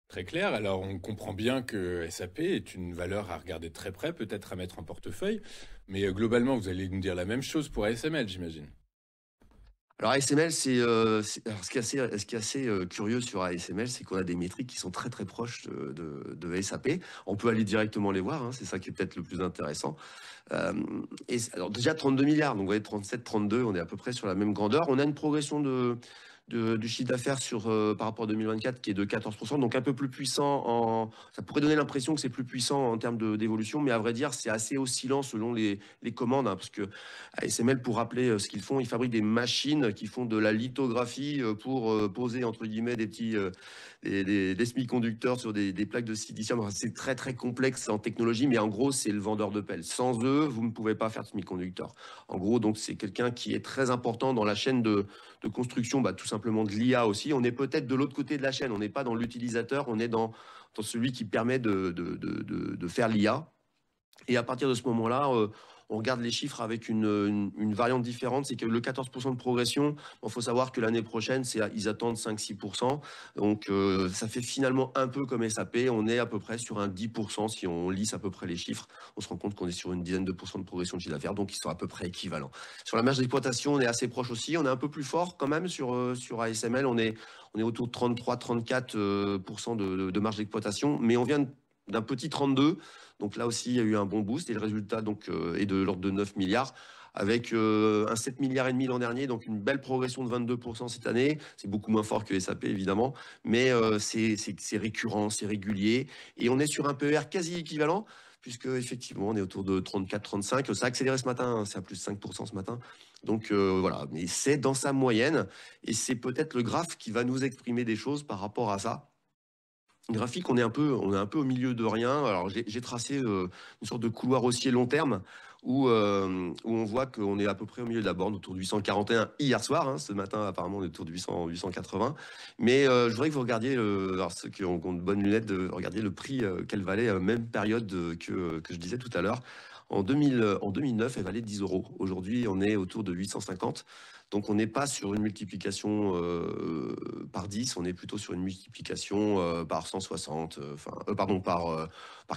Très clair. Alors, on comprend bien que SAP est une valeur à regarder de très près, peut-être à mettre en portefeuille. Mais globalement, vous allez nous dire la même chose pour ASML, j'imagine. Alors ASML, alors ce qui est assez curieux sur ASML, c'est qu'on a des métriques qui sont très très proches de SAP. On peut aller directement les voir, hein, c'est ça qui est peut-être le plus intéressant. Alors déjà 32 milliards, donc vous voyez 37, 32, on est à peu près sur la même grandeur. On a une progression du chiffre d'affaires par rapport à 2024 qui est de 14%, donc un peu plus puissant. Ça pourrait donner l'impression que c'est plus puissant en termes d'évolution, mais à vrai dire, c'est assez oscillant selon les commandes, hein, parce que ASML, pour rappeler ce qu'ils font, ils fabriquent des machines qui font de la lithographie pour poser entre guillemets des semi-conducteurs sur des plaques de silicium. Enfin, c'est très très complexe en technologie, mais en gros, c'est le vendeur de pelles. Sans eux, vous ne pouvez pas faire de semi-conducteurs. En gros, donc c'est quelqu'un qui est très important dans la chaîne de construction, bah, tout simplement de l'IA aussi. On est peut-être de l'autre côté de la chaîne. On n'est pas dans l'utilisateur, on est dans celui qui permet de faire l'IA. Et à partir de ce moment-là, on regarde les chiffres avec une variante différente. C'est que le 14% de progression, il faut savoir que l'année prochaine, ils attendent 5-6%. Donc, ça fait finalement un peu comme SAP. On est à peu près sur un 10% si on lisse à peu près les chiffres. On se rend compte qu'on est sur une dizaine de pourcents de progression de chiffre d'affaires. Donc, ils sont à peu près équivalents. Sur la marge d'exploitation, on est assez proche aussi. On est un peu plus fort quand même sur ASML. On est autour de 33-34% de marge d'exploitation. Mais on vient d'un petit 32. Donc là aussi, il y a eu un bon boost et le résultat est de l'ordre de 9 milliards avec un 7 milliards et demi l'an dernier, donc une belle progression de 22% cette année. C'est beaucoup moins fort que SAP évidemment, mais c'est récurrent, c'est régulier et on est sur un PER quasi équivalent puisque effectivement on est autour de 34-35. Ça a accéléré ce matin, hein, c'est à plus de 5% ce matin. Donc voilà, mais c'est dans sa moyenne et c'est peut-être le graphe qui va nous exprimer des choses par rapport à ça. Graphique, on est un peu au milieu de rien. Alors, j'ai tracé une sorte de couloir haussier long terme où on voit qu'on est à peu près au milieu de la borne, autour de 841 hier soir. Hein. Ce matin, apparemment, on est autour de 880. Mais je voudrais que vous regardiez, alors ceux qui ont de bonnes lunettes, de regarder le prix qu'elle valait, même période que je disais tout à l'heure. En 2009, elle valait 10 euros. Aujourd'hui, on est autour de 850. Donc, on n'est pas sur une multiplication par 10, on est plutôt sur une multiplication par 160, pardon, par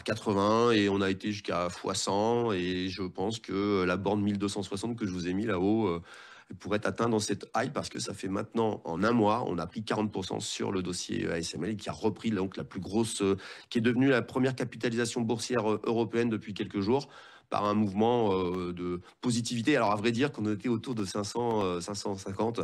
80, et on a été jusqu'à x100, et je pense que la borne 1260 que je vous ai mis là-haut pourrait être atteinte dans cette high, parce que ça fait maintenant, en un mois, on a pris 40% sur le dossier ASML, qui a repris donc la plus grosse, qui est devenue la première capitalisation boursière européenne depuis quelques jours, par un mouvement de positivité. Alors, à vrai dire, qu'on était autour de 500, 550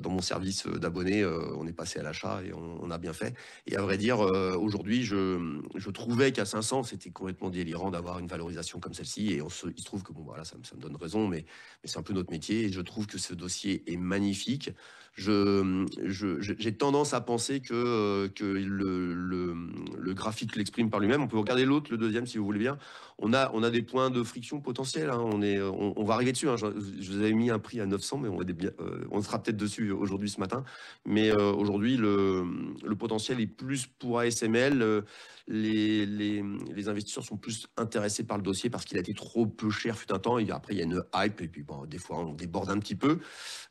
dans mon service d'abonné, on est passé à l'achat et on a bien fait. Et à vrai dire, aujourd'hui, je trouvais qu'à 500, c'était complètement délirant d'avoir une valorisation comme celle-ci. Et il se trouve que, bon, voilà, ça me donne raison, mais c'est un peu notre métier. Et je trouve que ce dossier est magnifique. J'ai tendance à penser que le graphique l'exprime par lui-même. On peut regarder l'autre, le deuxième, si vous voulez bien. On a des points de friction potentiels. Hein. On va arriver dessus. Hein. Je vous avais mis un prix à 900, mais on sera peut-être dessus aujourd'hui, ce matin. Mais aujourd'hui, le potentiel est plus pour ASML. Les investisseurs sont plus intéressés par le dossier parce qu'il a été trop peu cher fut un temps. Et après, il y a une hype. Et puis, bon, des fois, on déborde un petit peu.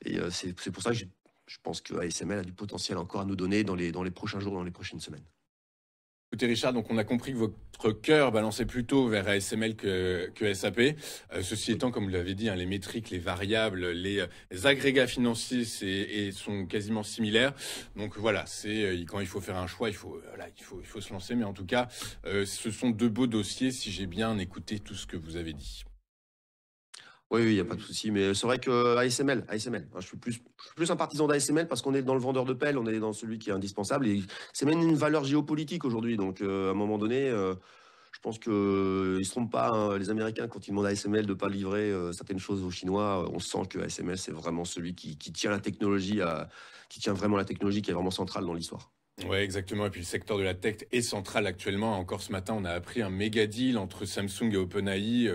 Et c'est pour ça que je pense que ASML a du potentiel encore à nous donner dans les prochains jours, dans les prochaines semaines. Écoutez Richard, donc on a compris que votre cœur balançait plutôt vers ASML que SAP. Ceci étant, comme vous l'avez dit, hein, les métriques, les variables, les agrégats financiers sont quasiment similaires. Donc voilà, quand il faut faire un choix, il faut se lancer. Mais en tout cas, ce sont deux beaux dossiers, si j'ai bien écouté tout ce que vous avez dit. Oui, il n'y a pas de souci. Mais c'est vrai que ASML, hein, je suis plus un partisan d'ASML parce qu'on est dans le vendeur de pelles, on est dans celui qui est indispensable. Et c'est même une valeur géopolitique aujourd'hui. Donc, à un moment donné, je pense qu'ils ne se trompent pas, hein. Les Américains, quand ils demandent à ASML de ne pas livrer certaines choses aux Chinois, on sent que ASML, c'est vraiment celui qui tient la technologie, qui tient vraiment la technologie, qui est vraiment centrale dans l'histoire. Ouais, exactement. Et puis le secteur de la tech est central actuellement. Encore ce matin, on a appris un méga deal entre Samsung et OpenAI.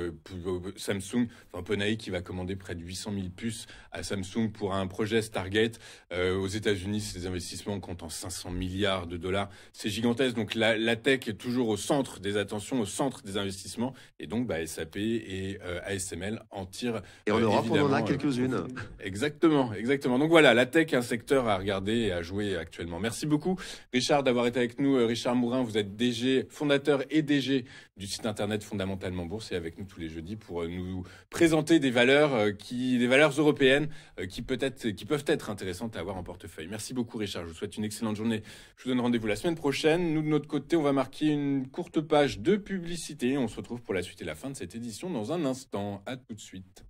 OpenAI qui va commander près de 800 000 puces à Samsung pour un projet Stargate. Aux États-Unis, ces investissements comptent en 500 milliards de dollars. C'est gigantesque. Donc la tech est toujours au centre des attentions, au centre des investissements. Et donc, SAP et ASML en tirent Et en Europe, on en a évidemment quelques-unes. profit. Exactement, exactement. Donc voilà, la tech est un secteur valeurs à regarder et à jouer actuellement. Merci beaucoup, Richard, d'avoir été avec nous. Richard Mourin, vous êtes DG, fondateur et DG du site internet Fondamentalement Bourse, et avec nous tous les jeudis pour nous présenter des valeurs européennes qui peuvent être intéressantes à avoir en portefeuille. Merci beaucoup, Richard. Je vous souhaite une excellente journée. Je vous donne rendez-vous la semaine prochaine. Nous, de notre côté, on va marquer une courte page de publicité. On se retrouve pour la suite et la fin de cette édition dans un instant. À tout de suite.